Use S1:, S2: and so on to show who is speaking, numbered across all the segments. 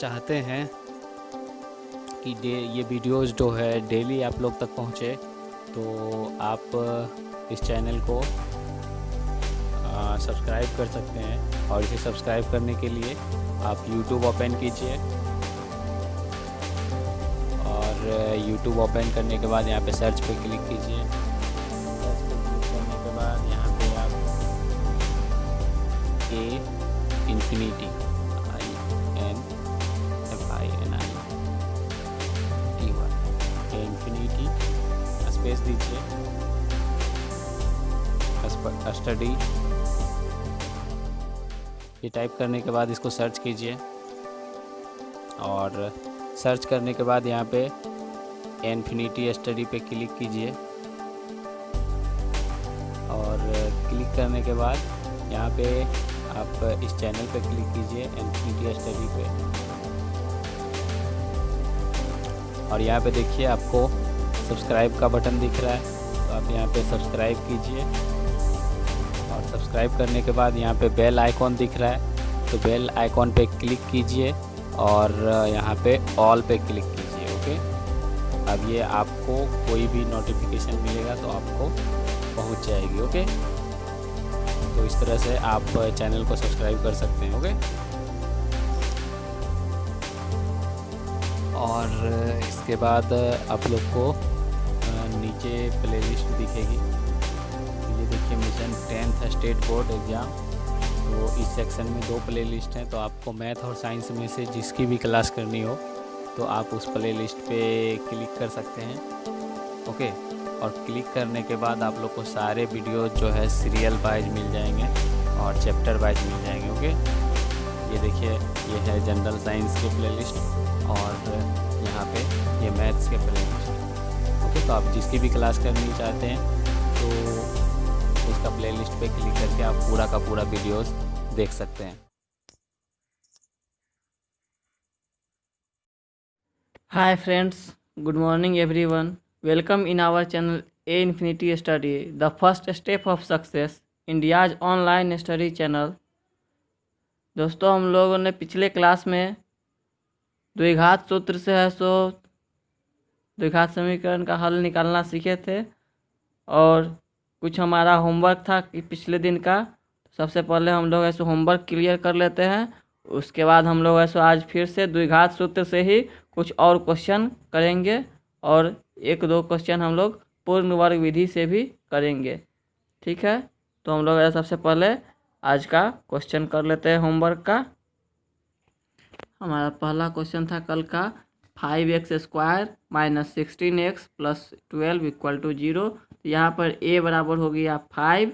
S1: चाहते हैं कि ये वीडियोस जो है डेली आप लोग तक पहुँचे, तो आप इस चैनल को सब्सक्राइब कर सकते हैं। और इसे सब्सक्राइब करने के लिए आप YouTube ओपन कीजिए, और YouTube ओपन करने के बाद यहाँ पे सर्च पे क्लिक कीजिए। सर्च पे क्लिक करने के बाद यहाँ पे आप इन्फिनिटी इन्फिनिटी स्पेस दीजिए, स्टडी ये टाइप करने के बाद इसको सर्च कीजिए। और सर्च करने के बाद यहाँ पे इन्फिनिटी स्टडी पे क्लिक कीजिए, और क्लिक करने के बाद यहाँ पे आप इस चैनल पे क्लिक कीजिए, इन्फिनिटी स्टडी पे। और यहाँ पे देखिए आपको सब्सक्राइब का बटन दिख रहा है, तो आप यहाँ पे सब्सक्राइब कीजिए। और सब्सक्राइब करने के बाद यहाँ पे बेल आइकॉन दिख रहा है, तो बेल आइकॉन पे क्लिक कीजिए और यहाँ पे ऑल पे क्लिक कीजिए। ओके, अब ये आपको कोई भी नोटिफिकेशन मिलेगा तो आपको पहुँच जाएगी। ओके, तो इस तरह से आप चैनल को सब्सक्राइब कर सकते हैं। ओके, और इसके बाद आप लोग को नीचे प्लेलिस्ट दिखेगी। तो ये देखिए mission 10th state board exam, तो इस सेक्शन में 2 प्लेलिस्ट हैं। तो आपको मैथ और साइंस में से जिसकी भी क्लास करनी हो तो आप उस प्लेलिस्ट पे क्लिक कर सकते हैं। ओके, और क्लिक करने के बाद आप लोग को सारे वीडियो जो है सीरियल वाइज मिल जाएंगे और चैप्टर वाइज मिल जाएंगे। ओके, ये देखिए ये है जनरल साइंस के प्लेलिस्ट, और यहाँ पे ये मैथ्स के प्लेलिस्ट। ओके, तो आप जिसकी भी क्लास करनी चाहते हैं तो उसका प्लेलिस्ट पे क्लिक करके आप पूरा का पूरा वीडियोस देख सकते हैं।
S2: Hi friends, good morning everyone. Welcome in our channel A Infinity Study, the first step of success, India's online study channel. दोस्तों, हम लोगों ने पिछले क्लास में द्विघात सूत्र से है सो द्विघात समीकरण का हल निकालना सीखे थे, और कुछ हमारा होमवर्क था कि पिछले दिन का। सबसे पहले हम लोग ऐसे होमवर्क क्लियर कर लेते हैं, उसके बाद हम लोग ऐसे आज फिर से द्विघात सूत्र से ही कुछ और क्वेश्चन करेंगे, और 1-2 क्वेश्चन हम लोग पूर्ण वर्ग विधि से भी करेंगे। ठीक है, तो हम लोग सबसे पहले आज का क्वेश्चन कर लेते हैं होमवर्क का। हमारा पहला क्वेश्चन था कल का, 5x² - 16x + 12 = 0। तो यहाँ पर a बराबर हो गया 5,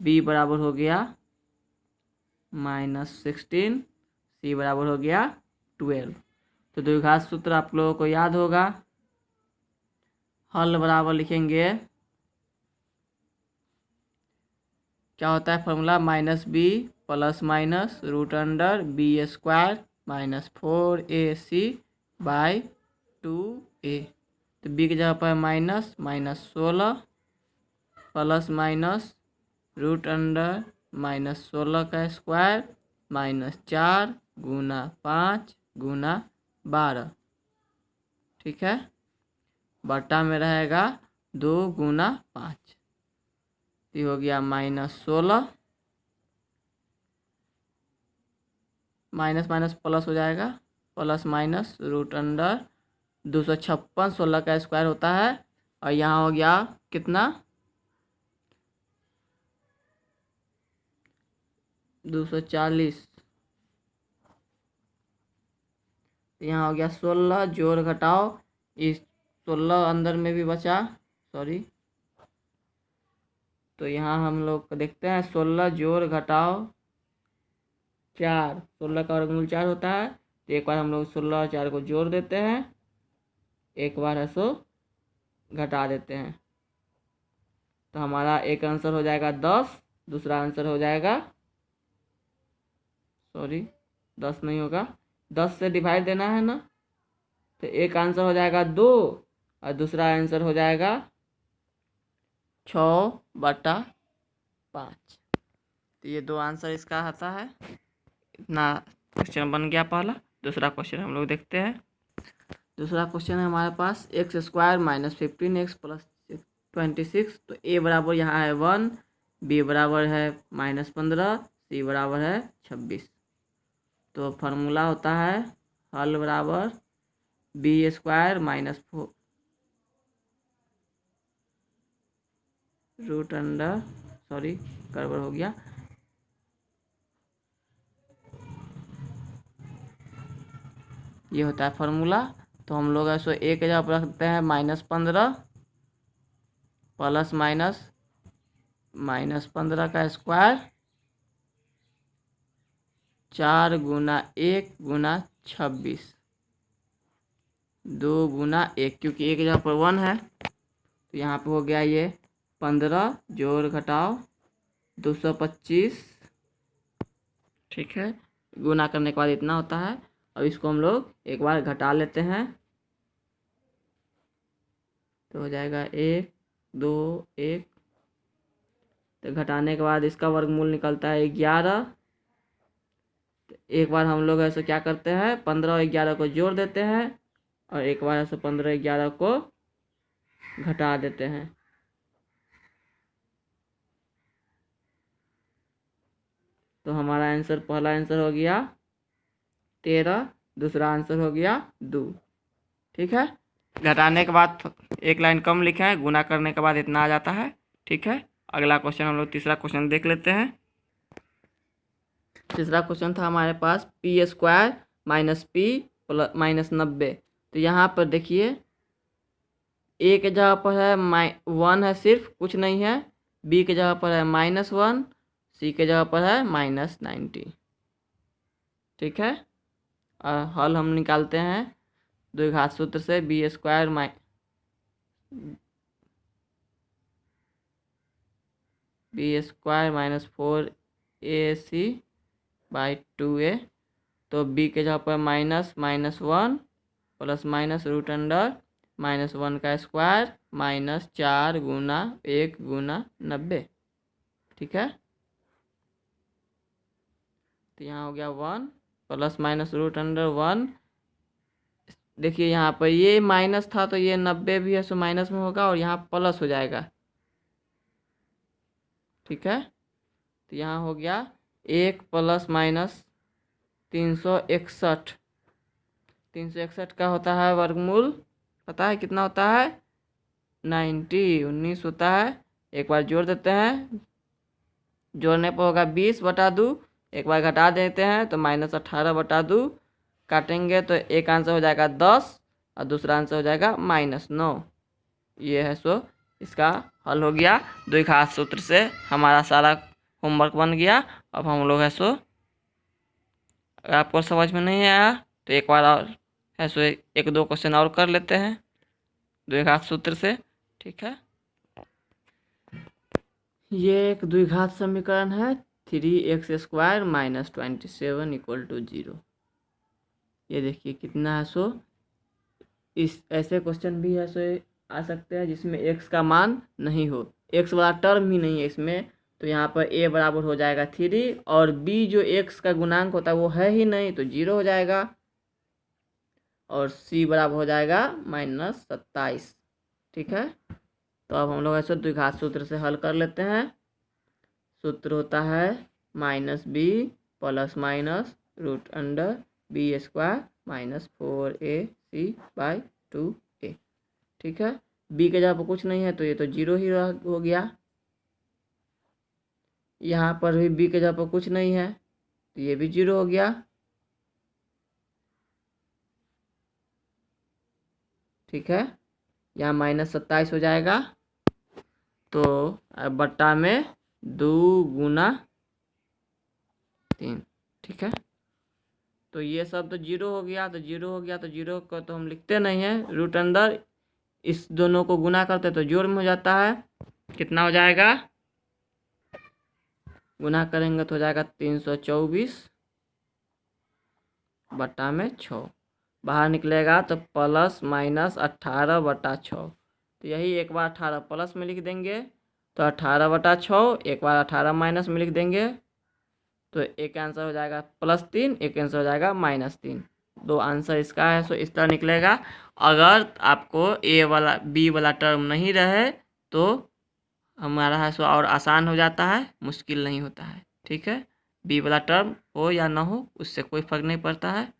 S2: b बराबर हो गया -16, c बराबर हो गया 12। तो द्विघात सूत्र आप लोगों को याद होगा। हल बराबर लिखेंगे, क्या होता है फॉर्मूला, -b + √b² - 4ac/2a। तो b की जगह पर -16 प्लस माइनस √16 का स्क्वायर -4 गुना 5 गुना 12। ठीक है, बट्टा में रहेगा 2 गुना 5। ये हो गया -16, माइनस माइनस प्लस हो जाएगा, प्लस माइनस √256, 16 का स्क्वायर होता है। और यहाँ हो गया कितना, 240। यहाँ हो गया 16, जोड़ घटाओ, इस 16 अंदर में भी बचा, सॉरी। तो यहाँ हम लोग देखते हैं 16 जोड़ घटाओ 4, 16 का वर्गमूल 4 होता है। तो एक बार हम लोग 16 और 4 को जोड़ देते हैं, एक बार है सो घटा देते हैं। तो हमारा एक आंसर हो जाएगा 10, दूसरा आंसर हो जाएगा, सॉरी 10 नहीं होगा, 10 से डिवाइड देना है ना। तो एक आंसर हो जाएगा 2 और दूसरा आंसर हो जाएगा 6/5। तो ये 2 आंसर इसका आता है। इतना क्वेश्चन बन गया पहला। दूसरा क्वेश्चन हम लोग देखते हैं। दूसरा क्वेश्चन है हमारे पास x square minus 15x plus 26। तो ए बराबर यहाँ है 1, बी बराबर है -15, सी बराबर है 26। तो फार्मूला होता है हल बराबर B square minus 4 root under, sorry गड़बड़ हो गया, ये होता है फार्मूला। तो हम लोग ऐसे एक जगह पर रखते हैं -15 प्लस -15 का स्क्वायर 4 गुना 1 गुना 26 2 गुना 1, क्योंकि एक जगह पर 1 है तो यहाँ पे हो गया ये 15 जोड़ घटाओ 225, ठीक है। गुना करने के बाद इतना होता है। अब इसको हम लोग एक बार घटा लेते हैं तो हो जाएगा 1 2 1। तो घटाने के बाद इसका वर्गमूल निकलता है 11। तो एक बार हम लोग ऐसे क्या करते हैं 15 और 11 को जोड़ देते हैं और एक बार ऐसे 15 11 को घटा देते हैं। तो हमारा आंसर, पहला आंसर हो गया 13, दूसरा आंसर हो गया 2, ठीक है। घटाने के बाद एक लाइन कम लिखे हैं, गुना करने के बाद इतना आ जाता है, ठीक है। अगला क्वेश्चन हम लोग तीसरा क्वेश्चन देख लेते हैं। तीसरा क्वेश्चन था हमारे पास p square minus p plus -90। तो यहाँ पर देखिए ए के जगह पर है 1 है, सिर्फ कुछ नहीं है। बी के जगह पर है -1, सी के जगह पर है -90, ठीक है। और हल हम निकालते हैं द्विघात सूत्र से B square minus 4ac by 2a। तो b के जगह पर -1 प्लस माइनस रूट अंडर -1 का स्क्वायर -4 गुना 1 गुना 90, ठीक है। तो यहाँ हो गया 1 प्लस माइनस रूट अंडर 1। देखिए यहाँ पर ये माइनस था तो ये 90 भी है सो माइनस में होगा और यहाँ प्लस हो जाएगा, ठीक है। तो यहाँ हो गया 1 प्लस माइनस 361। 361 का होता है वर्गमूल, पता है कितना होता है 19 होता है। एक बार जोड़ देते हैं, जोड़ने पर होगा 20/2। एक बार घटा देते हैं तो -18/2। काटेंगे तो एक आंसर हो जाएगा 10 और दूसरा आंसर हो जाएगा -9। ये है सो इसका हल हो गया। द्विघात सूत्र से हमारा सारा होमवर्क बन गया। अब हम लोग है सो, अगर आपको समझ में नहीं आया तो एक बार और है सो 1-2 क्वेश्चन और कर लेते हैं द्विघात सूत्र से, ठीक है। ये एक द्विघात समीकरण है 3x² माइनस 27 = 0। ये देखिए कितना है सो, इस ऐसे क्वेश्चन भी है सो आ सकते हैं जिसमें x का मान नहीं हो, x वाला टर्म ही नहीं है इसमें। तो यहाँ पर a बराबर हो जाएगा 3 और b जो x का गुणांक होता है वो है ही नहीं तो 0 हो जाएगा और c बराबर हो जाएगा -27, ठीक है। तो अब हम लोग ऐसे द्विघात सूत्र से हल कर लेते हैं। सूत्र होता है -b plus minus root under b² minus 4ac by 2a, ठीक है। b के जगह पर कुछ नहीं है तो ये तो 0 ही हो गया। यहाँ पर भी b के जगह पर कुछ नहीं है तो ये भी 0 हो गया, ठीक है। यहाँ -27 हो जाएगा तो बट्टा में 2 गुना 3, ठीक है। तो ये सब तो 0 हो गया, तो 0 हो गया तो 0 को तो हम लिखते नहीं हैं, रूट अंडर इस दोनों को गुना करते तो जोड़ में हो जाता है। कितना हो जाएगा, गुना करेंगे तो हो जाएगा 324 बट्टा में 6, बाहर निकलेगा तो प्लस माइनस 18/6। तो यही एक बार 18 प्लस में लिख देंगे तो 18/6, एक बार 18 माइनस में लिख देंगे तो एक आंसर हो जाएगा +3, एक आंसर हो जाएगा -3। दो आंसर इसका है, सो इस तरह निकलेगा। अगर आपको बी वाला टर्म नहीं रहे तो हमारा है सो और आसान हो जाता है, मुश्किल नहीं होता है। ठीक है, बी वाला टर्म हो या ना हो उससे कोई फर्क नहीं पड़ता है।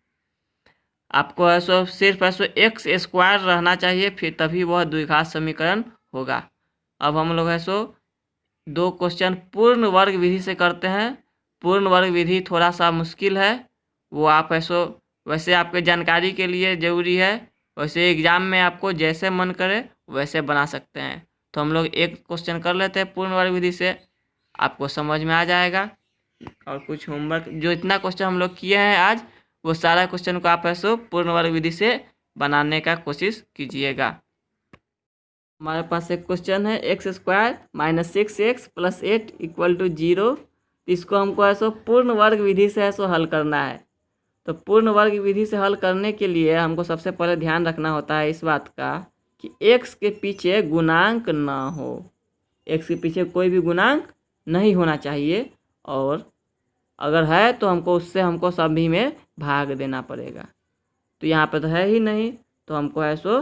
S2: आपको है सो सिर्फ है सो x² रहना चाहिए, फिर तभी वह द्विघात समीकरण होगा। अब हम लोग है सो 2 क्वेश्चन पूर्ण वर्ग विधि से करते हैं। पूर्ण वर्ग विधि थोड़ा सा मुश्किल है, वो आप है सो वैसे आपके जानकारी के लिए ज़रूरी है, वैसे एग्ज़ाम में आपको जैसे मन करे वैसे बना सकते हैं। तो हम लोग एक क्वेश्चन कर लेते हैं पूर्ण वर्ग विधि से, आपको समझ में आ जाएगा। और कुछ होमवर्क जो इतना क्वेश्चन हम लोग किए हैं आज, वो सारा क्वेश्चन को आप है सो पूर्ण वर्ग विधि से बनाने का कोशिश कीजिएगा। हमारे पास एक क्वेश्चन है x² - 6x + 8 = 0। इसको हमको है सो पूर्ण वर्ग विधि से है सो हल करना है। तो पूर्ण वर्ग विधि से हल करने के लिए हमको सबसे पहले ध्यान रखना होता है इस बात का कि x के पीछे गुणांक ना हो। x के पीछे कोई भी गुणांक नहीं होना चाहिए, और अगर है तो हमको सभी में भाग देना पड़ेगा। तो यहाँ पे तो है ही नहीं, तो हमको है सो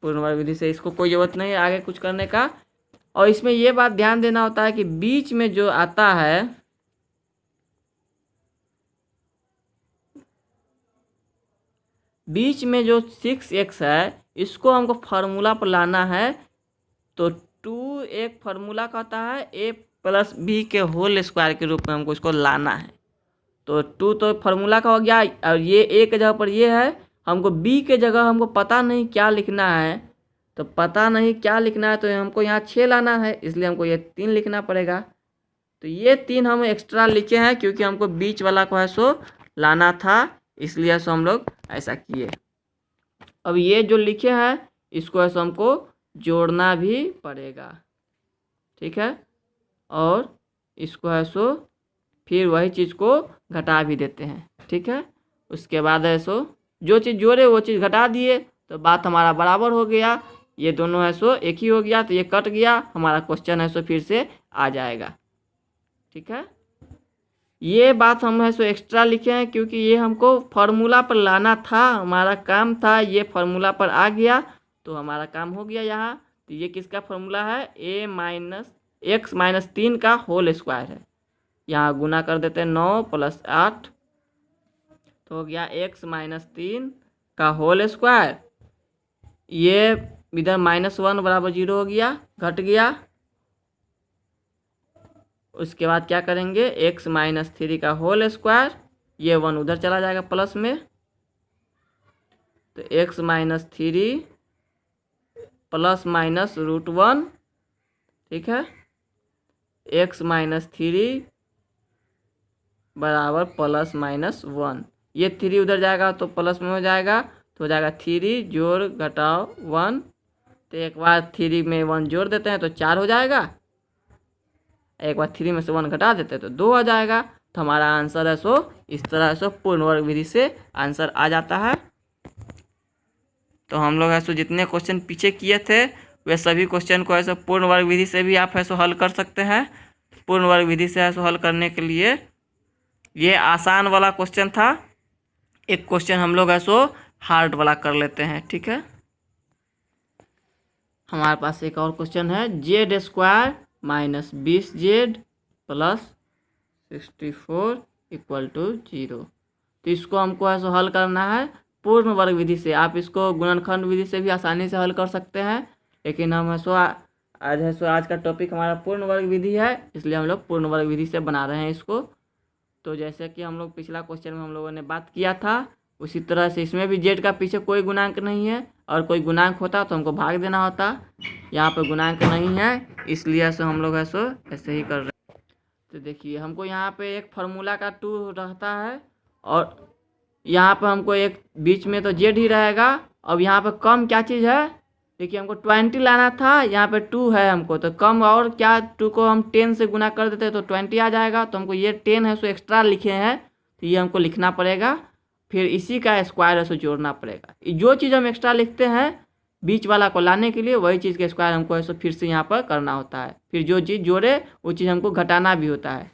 S2: पूर्ण वर्ग विधि से इसको कोई ज़रूरत नहीं है आगे कुछ करने का। और इसमें ये बात ध्यान देना होता है कि बीच में जो आता है, बीच में जो 6x है, इसको हमको फार्मूला पर लाना है। तो 2 एक फार्मूला कहता है a + b के होल स्क्वायर के रूप में हमको इसको लाना है। तो 2 तो फार्मूला का हो गया, और ये a के जगह पर ये है। हमको b के जगह हमको पता नहीं क्या लिखना है, तो पता नहीं क्या लिखना है तो हमको यहाँ 6 लाना है, इसलिए हमको ये 3 लिखना पड़ेगा। तो ये 3 हम एक्स्ट्रा लिखे हैं क्योंकि हमको बीच वाला को है सो लाना था, इसलिए सो हम लोग ऐसा किए। अब ये जो लिखे हैं इसको है सो हमको जोड़ना भी पड़ेगा। ठीक है, और इसको है सो फिर वही चीज़ को घटा भी देते हैं। ठीक है, उसके बाद है सो जो चीज़ जोड़े वो चीज़ घटा दिए, तो बात हमारा बराबर हो गया। ये दोनों है सो एक ही हो गया, तो ये कट गया, हमारा क्वेश्चन है सो फिर से आ जाएगा। ठीक है, ये बात हम है सो एक्स्ट्रा लिखे हैं क्योंकि ये हमको फार्मूला पर लाना था, हमारा काम था। ये फार्मूला पर आ गया तो हमारा काम हो गया यहाँ। तो ये किसका फार्मूला है, x - 3 का होल स्क्वायर है। यहाँ गुना कर देते हैं 9 + 8, तो हो गया x - 3 का होल स्क्वायर। ये इधर -1 = 0 हो गया, घट गया। उसके बाद क्या करेंगे, x - 3 का होल स्क्वायर, ये 1 उधर चला जाएगा प्लस में, तो x - 3 ± √1। ठीक है, x - 3 बराबर ±1। ये 3 उधर जाएगा तो प्लस में हो जाएगा, तो हो जाएगा 3 जोड़ घटाओ 1। तो एक बार 3 में 1 जोड़ देते हैं तो 4 हो जाएगा, एक बार 3 में से 1 घटा देते हैं तो 2 हो जाएगा। तो हमारा आंसर है सो इस तरह से पूर्ण वर्ग विधि से आंसर आ जाता है। तो हम लोग ऐसे जितने क्वेश्चन पीछे किए थे वे सभी क्वेश्चन को ऐसे पूर्ण वर्ग विधि से भी आप ऐसे हल कर सकते हैं। पूर्ण वर्ग विधि से ऐसे हल करने के लिए ये आसान वाला क्वेश्चन था, एक क्वेश्चन हम लोग ऐसो हार्ड वाला कर लेते हैं। ठीक है, हमारे पास एक और क्वेश्चन है, z² - 20z + 64 = 0। तो इसको हमको ऐसे हल करना है पूर्ण वर्ग विधि से। आप इसको गुणनखंड विधि से भी आसानी से हल कर सकते हैं, लेकिन हम आज का टॉपिक हमारा पूर्ण वर्ग विधि है, इसलिए हम लोग पूर्ण वर्ग विधि से बना रहे हैं इसको। तो जैसे कि हम लोग पिछला क्वेश्चन में हम लोगों ने बात किया था, उसी तरह से इसमें भी जेड का पीछे कोई गुणांक नहीं है, और कोई गुणांक होता तो हमको भाग देना होता। यहाँ पर गुणांक नहीं है, इसलिए से हम लोग ऐसे ही कर रहे हैं। तो देखिए हमको यहाँ पे एक फार्मूला का 2 रहता है, और यहाँ पर हमको एक बीच में तो जेड ही रहेगा। अब यहाँ पर कम क्या चीज़ है, देखिए हमको 20 लाना था, यहाँ पे 2 है हमको, तो कम और क्या 2 को हम 10 से गुना कर देते तो 20 आ जाएगा। तो हमको ये 10 है सो एक्स्ट्रा लिखे हैं, तो ये हमको लिखना पड़ेगा, फिर इसी का स्क्वायर है सो जोड़ना पड़ेगा। जो चीज़ हम एक्स्ट्रा लिखते हैं बीच वाला को लाने के लिए, वही चीज़ का स्क्वायर हमको ऐसे फिर से यहाँ पर करना होता है। फिर जो चीज़ जोड़े वो चीज़ हमको घटाना भी होता है।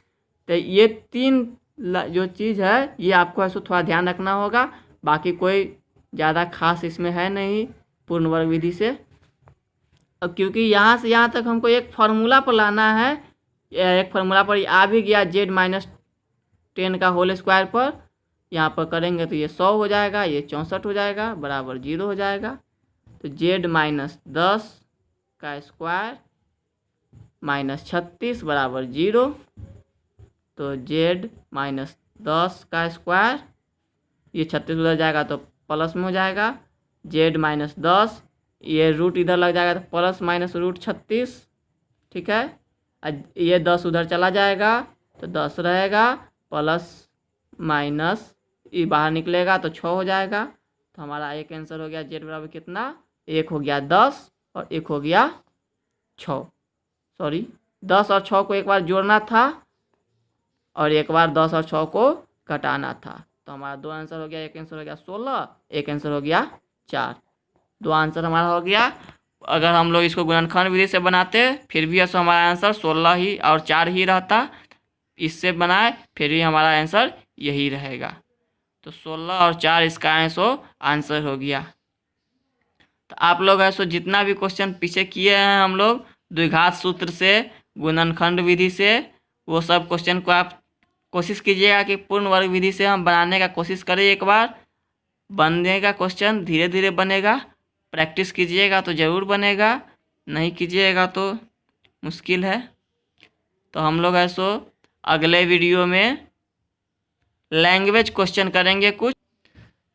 S2: तो ये तीन जो चीज़ है ये आपको ऐसे थोड़ा ध्यान रखना होगा। बाकी कोई ज़्यादा खास इसमें है नहीं पूर्ण वर्ग विधि से। अब क्योंकि यहाँ से यहाँ तक हमको एक फार्मूला पर लाना है, एक फार्मूला पर आ भी गया z-10 का होल स्क्वायर पर, यहाँ पर करेंगे तो ये 100 हो जाएगा, ये 64 हो जाएगा, बराबर 0 हो जाएगा। तो z-10 का स्क्वायर -36 बराबर 0। तो z-10 का स्क्वायर, ये 36 उधर जाएगा तो प्लस में हो जाएगा, z-10 ये रूट इधर लग जाएगा तो प्लस माइनस रूट 36, ठीक है। ये 10 उधर चला जाएगा तो 10 रहेगा, प्लस माइनस ये बाहर निकलेगा तो 6 हो जाएगा। तो हमारा एक आंसर हो गया z बराबर कितना, एक हो गया 10 और एक हो गया 6, सॉरी 10 और 6 को एक बार जोड़ना था और एक बार 10 और 6 को घटाना था। तो हमारा दो आंसर हो गया, एक आंसर हो गया 16, एक आंसर हो गया 4, दो आंसर हमारा हो गया। अगर हम लोग इसको गुणनखंड विधि से बनाते फिर भी ऐसा हमारा आंसर 16 ही और 4 ही रहता, इससे बनाए फिर भी हमारा आंसर यही रहेगा। तो 16 और 4 इसका आंसर हो गया। तो आप लोग ऐसो जितना भी क्वेश्चन पीछे किए हैं हम लोग द्विघात सूत्र से, गुणनखंड विधि से, वो सब क्वेश्चन को आप कोशिश कीजिएगा कि पूर्ण वर्ग विधि से हम बनाने का कोशिश करें। एक बार बनेगा क्वेश्चन, धीरे धीरे बनेगा, प्रैक्टिस कीजिएगा तो ज़रूर बनेगा, नहीं कीजिएगा तो मुश्किल है। तो हम लोग ऐसो अगले वीडियो में लैंग्वेज क्वेश्चन करेंगे। कुछ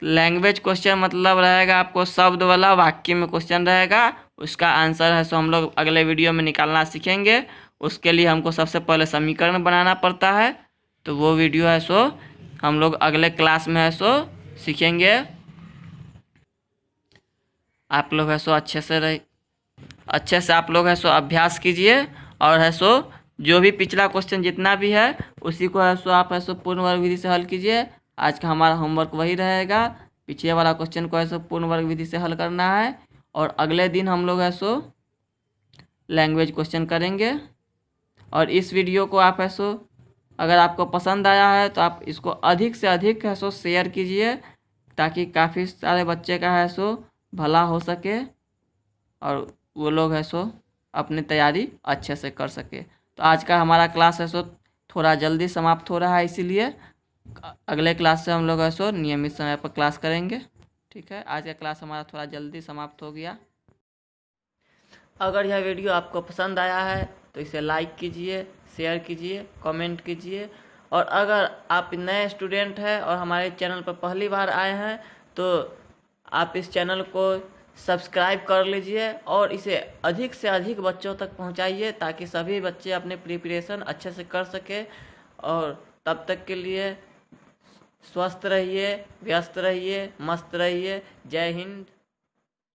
S2: लैंग्वेज क्वेश्चन मतलब रहेगा आपको शब्द वाला, वाक्य में क्वेश्चन रहेगा, उसका आंसर है सो हम लोग अगले वीडियो में निकालना सीखेंगे। उसके लिए हमको सबसे पहले समीकरण बनाना पड़ता है, तो वो वीडियो है सो हम लोग अगले क्लास में है सो सीखेंगे। आप लोग है सो अच्छे से आप लोग है सो अभ्यास कीजिए, और है सो जो भी पिछला क्वेश्चन जितना भी है उसी को है सो आप है सो पूर्ण वर्ग विधि से हल कीजिए। आज का हमारा होमवर्क वही रहेगा, पीछे वाला क्वेश्चन को है सो पूर्ण वर्ग विधि से हल करना है, और अगले दिन हम लोग है सो लैंग्वेज क्वेश्चन करेंगे। और इस वीडियो को आप है सो अगर आपको पसंद आया है तो आप इसको अधिक से अधिक है सो शेयर कीजिए, ताकि काफ़ी सारे बच्चे का है सो भला हो सके और वो लोग है सो अपनी तैयारी अच्छे से कर सके। तो आज का हमारा क्लास है सो थोड़ा जल्दी समाप्त हो रहा है, इसीलिए अगले क्लास से हम लोग है सो नियमित समय पर क्लास करेंगे। ठीक है, आज का क्लास हमारा थोड़ा जल्दी समाप्त हो गया। अगर यह वीडियो आपको पसंद आया है तो इसे लाइक कीजिए, शेयर कीजिए, कमेंट कीजिए, और अगर आप नए स्टूडेंट हैं और हमारे चैनल पर पहली बार आए हैं तो आप इस चैनल को सब्सक्राइब कर लीजिए और इसे अधिक से अधिक बच्चों तक पहुंचाइए, ताकि सभी बच्चे अपने प्रिपरेशन अच्छे से कर सके। और तब तक के लिए स्वस्थ रहिए, व्यस्त रहिए, मस्त रहिए। जय हिंद।